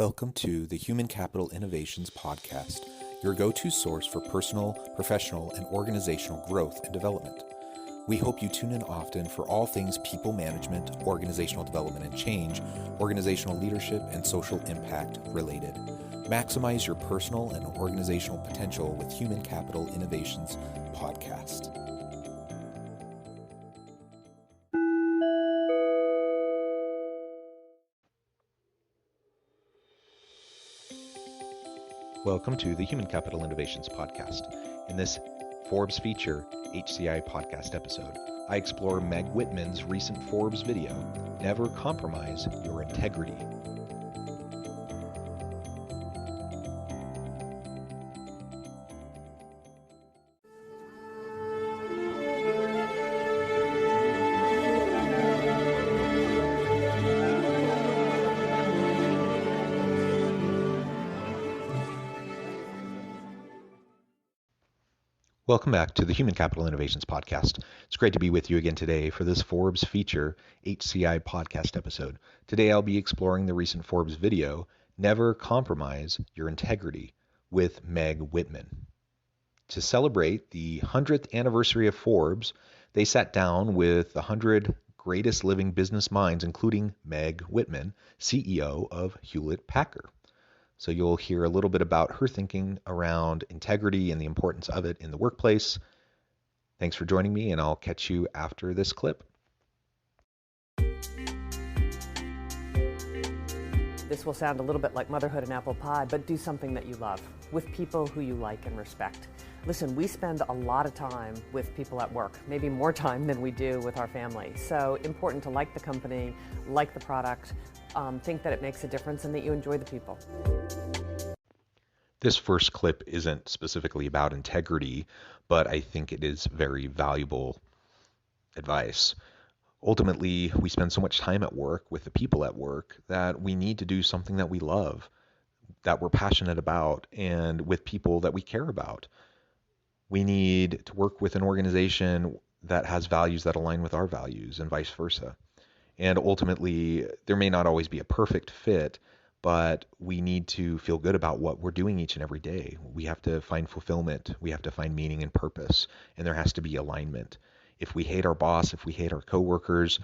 Welcome to the Human Capital Innovations Podcast, your go-to source for personal, professional, and organizational growth and development. We hope you tune in often for all things people management, organizational development and change, organizational leadership, and social impact related. Maximize your personal and organizational potential with Human Capital Innovations Podcast. Welcome to the Human Capital Innovations Podcast. In this Forbes feature HCI podcast episode, I explore Meg Whitman's recent Forbes video, Never Compromise Your Integrity. Welcome back to the Human Capital Innovations Podcast. It's great to be with you again today for this Forbes feature HCI podcast episode. Today I'll be exploring the recent Forbes video, Never Compromise Your Integrity, with Meg Whitman. To celebrate the 100th anniversary of Forbes, they sat down with the 100 greatest living business minds, including Meg Whitman, CEO of Hewlett-Packard. So you'll hear a little bit about her thinking around integrity and the importance of it in the workplace. Thanks for joining me, and I'll catch you after this clip. This will sound a little bit like motherhood and apple pie, but do something that you love with people who you like and respect. Listen, we spend a lot of time with people at work, maybe more time than we do with our family. So important to like the company, like the product, think that it makes a difference and that you enjoy the people. This first clip isn't specifically about integrity, but I think it is very valuable advice. Ultimately, we spend so much time at work with the people at work that we need to do something that we love, that we're passionate about, and with people that we care about. We need to work with an organization that has values that align with our values and vice versa. And ultimately, there may not always be a perfect fit, but we need to feel good about what we're doing each and every day. We have to find fulfillment. We have to find meaning and purpose, and there has to be alignment. If we hate our boss, if we hate our coworkers,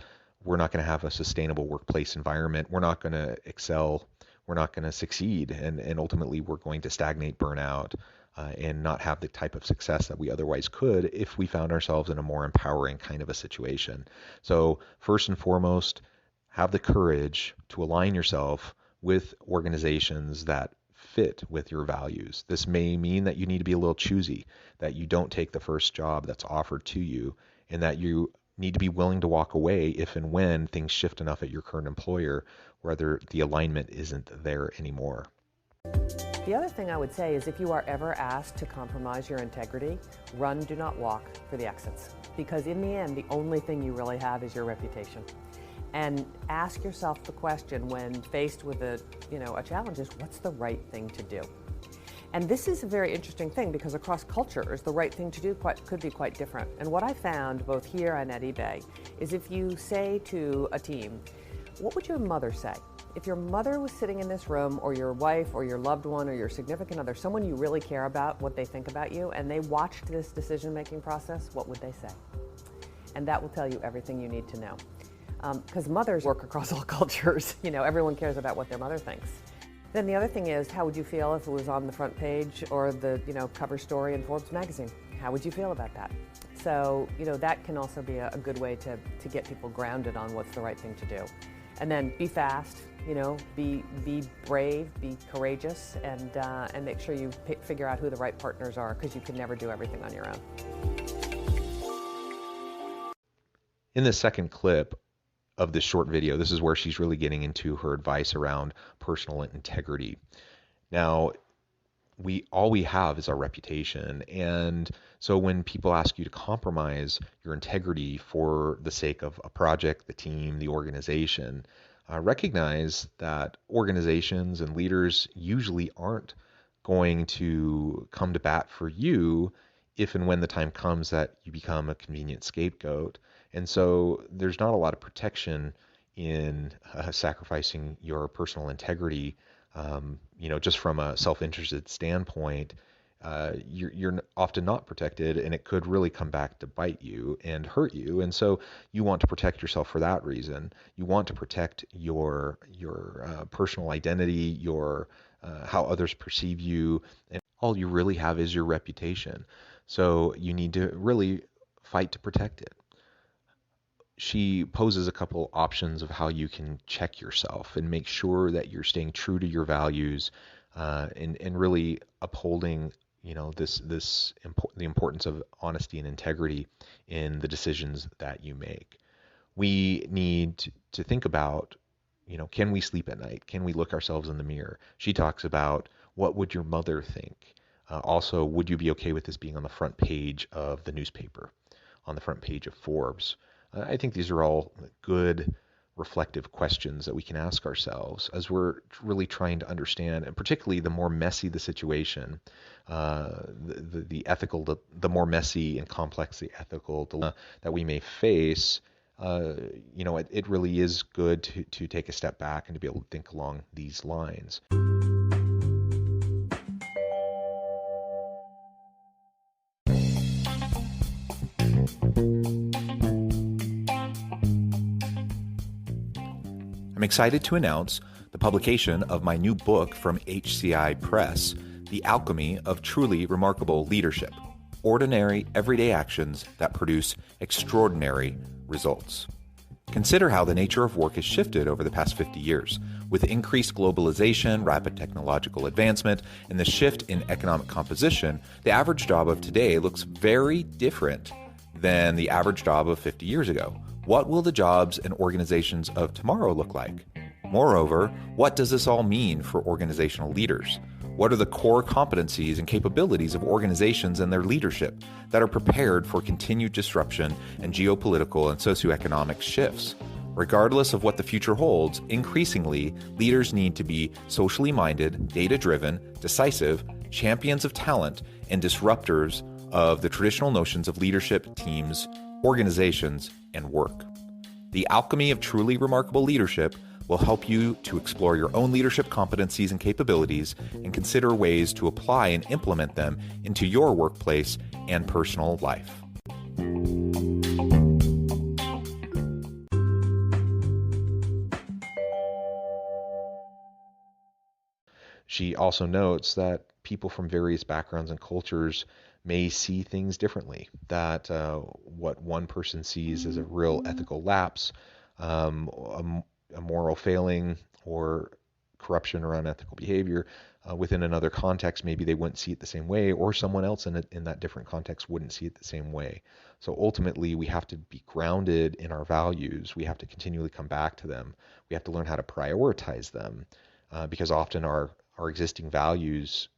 we're not going to have a sustainable workplace environment. We're not going to excel. We're not going to succeed, and ultimately we're going to stagnate, burn out, and not have the type of success that we otherwise could if we found ourselves in a more empowering kind of a situation. So first and foremost, have the courage to align yourself with organizations that fit with your values. This may mean that you need to be a little choosy, that you don't take the first job that's offered to you, and that you need to be willing to walk away if and when things shift enough at your current employer, whether the alignment isn't there anymore. The other thing I would say is if you are ever asked to compromise your integrity, run, do not walk for the exits. Because in the end, the only thing you really have is your reputation. And ask yourself the question when faced with a challenge is, what's the right thing to do? And this is a very interesting thing because across cultures, the right thing to do could be quite different. And what I found both here and at eBay is if you say to a team, what would your mother say? If your mother was sitting in this room, or your wife, or your loved one, or your significant other, someone you really care about, what they think about you, and they watched this decision-making process, what would they say? And that will tell you everything you need to know. Because mothers work across all cultures. Everyone cares about what their mother thinks. Then the other thing is, how would you feel if it was on the front page or the cover story in Forbes magazine? How would you feel about that? So that can also be a good way to get people grounded on what's the right thing to do. And then be fast, be brave, be courageous, and make sure you figure out who the right partners are, because you can never do everything on your own. In the second clip of this short video, this is where she's really getting into her advice around personal integrity. Now, all we have is our reputation. And so when people ask you to compromise your integrity for the sake of a project, the team, the organization, recognize that organizations and leaders usually aren't going to come to bat for you if and when the time comes that you become a convenient scapegoat. And so there's not a lot of protection in sacrificing your personal integrity Just from a self-interested standpoint, you're often not protected, and it could really come back to bite you and hurt you. And so you want to protect yourself for that reason. You want to protect your personal identity, your how others perceive you, and all you really have is your reputation. So you need to really fight to protect it. She poses a couple options of how you can check yourself and make sure that you're staying true to your values, and really upholding, the importance of honesty and integrity in the decisions that you make. We need to think about, can we sleep at night? Can we look ourselves in the mirror? She talks about, what would your mother think? Also, would you be okay with this being on the front page of the newspaper, on the front page of Forbes? I think these are all good reflective questions that we can ask ourselves as we're really trying to understand, and particularly the more messy the situation, the more messy and complex the ethical dilemma that we may face. It really is good to take a step back and to be able to think along these lines. I'm excited to announce the publication of my new book from HCI Press, The Alchemy of Truly Remarkable Leadership: Ordinary, Everyday Actions That Produce Extraordinary Results. Consider how the nature of work has shifted over the past 50 years. With increased globalization, rapid technological advancement, and the shift in economic composition, the average job of today looks very different than the average job of 50 years ago. What will the jobs and organizations of tomorrow look like? Moreover, what does this all mean for organizational leaders? What are the core competencies and capabilities of organizations and their leadership that are prepared for continued disruption and geopolitical and socioeconomic shifts? Regardless of what the future holds, increasingly, leaders need to be socially minded, data-driven, decisive, champions of talent, and disruptors of the traditional notions of leadership, teams, organizations, and work. The Alchemy of Truly Remarkable Leadership will help you to explore your own leadership competencies and capabilities and consider ways to apply and implement them into your workplace and personal life. She also notes that people from various backgrounds and cultures may see things differently, that what one person sees as a real ethical lapse, a moral failing, or corruption or unethical behavior, within another context, maybe they wouldn't see it the same way, or someone else in that different context wouldn't see it the same way. So ultimately, we have to be grounded in our values. We have to continually come back to them. We have to learn how to prioritize them, because often our existing values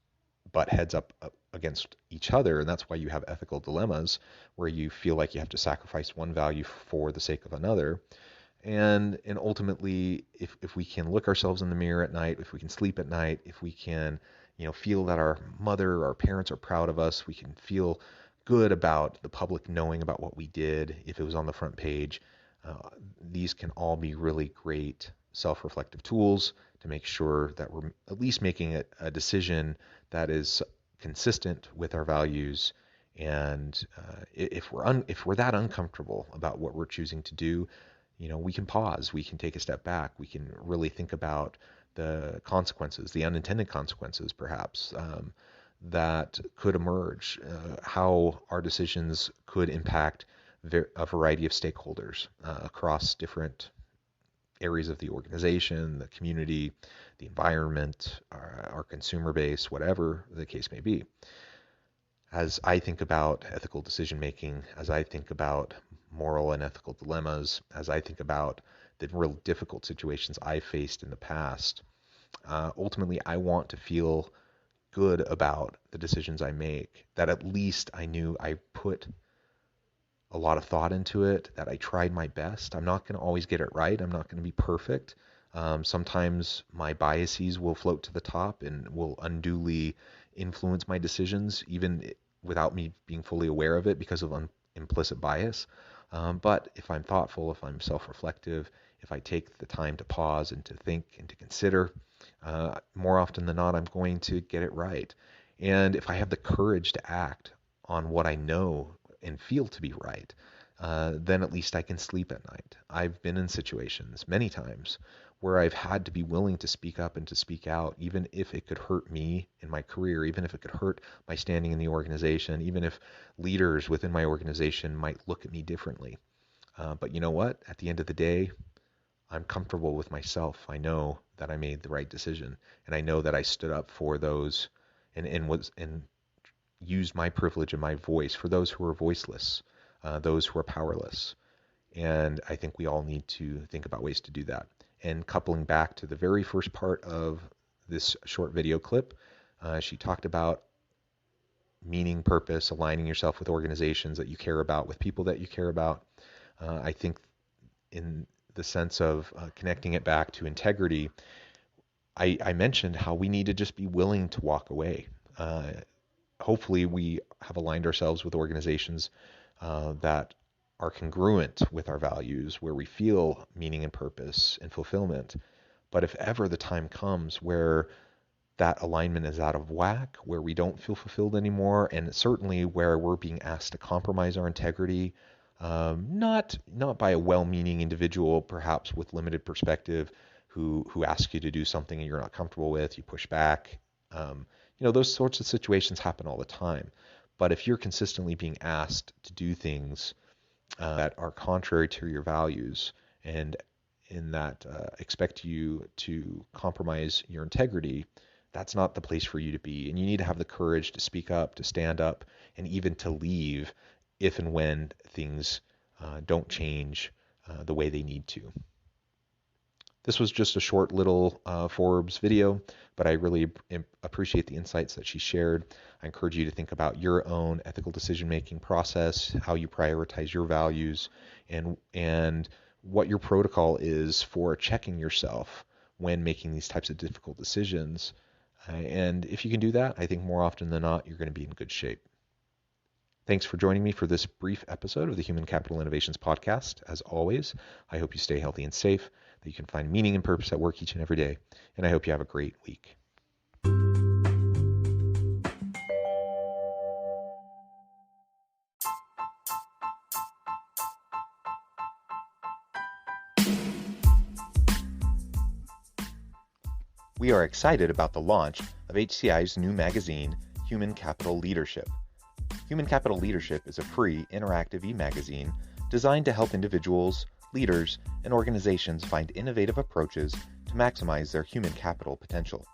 butt heads up against each other, and that's why you have ethical dilemmas where you feel like you have to sacrifice one value for the sake of another. And ultimately, if we can look ourselves in the mirror at night, if we can sleep at night, if we can feel that our mother, our parents are proud of us, we can feel good about the public knowing about what we did if it was on the front page. These can all be really great self-reflective tools to make sure that we're at least making a decision that is consistent with our values. And if we're that uncomfortable about what we're choosing to do, we can pause, we can take a step back, we can really think about the consequences, the unintended consequences perhaps, that could emerge, how our decisions could impact a variety of stakeholders across different areas of the organization, the community, the environment, our consumer base, whatever the case may be. As I think about ethical decision making, as I think about moral and ethical dilemmas, as I think about the real difficult situations I faced in the past, ultimately I want to feel good about the decisions I make, that at least I knew I put a lot of thought into it, that I tried my best. I'm not going to always get it right. I'm not going to be perfect. Sometimes my biases will float to the top and will unduly influence my decisions, even without me being fully aware of it because of implicit bias. But if I'm thoughtful, if I'm self-reflective, if I take the time to pause and to think and to consider, more often than not, I'm going to get it right. And if I have the courage to act on what I know and feel to be right, then at least I can sleep at night. I've been in situations many times where I've had to be willing to speak up and to speak out, even if it could hurt me in my career, even if it could hurt my standing in the organization, even if leaders within my organization might look at me differently. But you know what? At the end of the day, I'm comfortable with myself. I know that I made the right decision, and I know that I stood up for those and used my privilege and my voice for those who are voiceless, those who are powerless. And I think we all need to think about ways to do that. And coupling back to the very first part of this short video clip, she talked about meaning, purpose, aligning yourself with organizations that you care about, with people that you care about. I think in the sense of connecting it back to integrity, I mentioned how we need to just be willing to walk away. Hopefully we have aligned ourselves with organizations that are congruent with our values, where we feel meaning and purpose and fulfillment. But if ever the time comes where that alignment is out of whack, where we don't feel fulfilled anymore, and certainly where we're being asked to compromise our integrity, not by a well-meaning individual, perhaps with limited perspective, who asks you to do something you're not comfortable with, you push back. Those sorts of situations happen all the time. But if you're consistently being asked to do things that are contrary to your values and in that expect you to compromise your integrity, that's not the place for you to be. And you need to have the courage to speak up, to stand up, and even to leave if and when things don't change the way they need to. This was just a short little Forbes video, but I really appreciate the insights that she shared. I encourage you to think about your own ethical decision-making process, how you prioritize your values, and what your protocol is for checking yourself when making these types of difficult decisions. And if you can do that, I think more often than not, you're going to be in good shape. Thanks for joining me for this brief episode of the Human Capital Innovations Podcast. As always, I hope you stay healthy and safe, that you can find meaning and purpose at work each and every day, and I hope you have a great week. We are excited about the launch of HCI's new magazine, Human Capital Leadership. Human Capital Leadership is a free, interactive e-magazine designed to help individuals, leaders, and organizations find innovative approaches to maximize their human capital potential.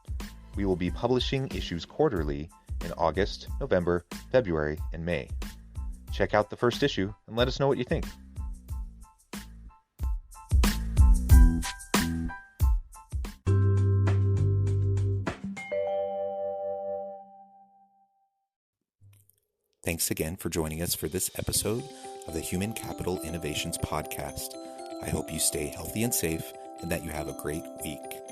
We will be publishing issues quarterly in August, November, February, and May. Check out the first issue and let us know what you think. Thanks again for joining us for this episode of the Human Capital Innovations Podcast. I hope you stay healthy and safe and that you have a great week.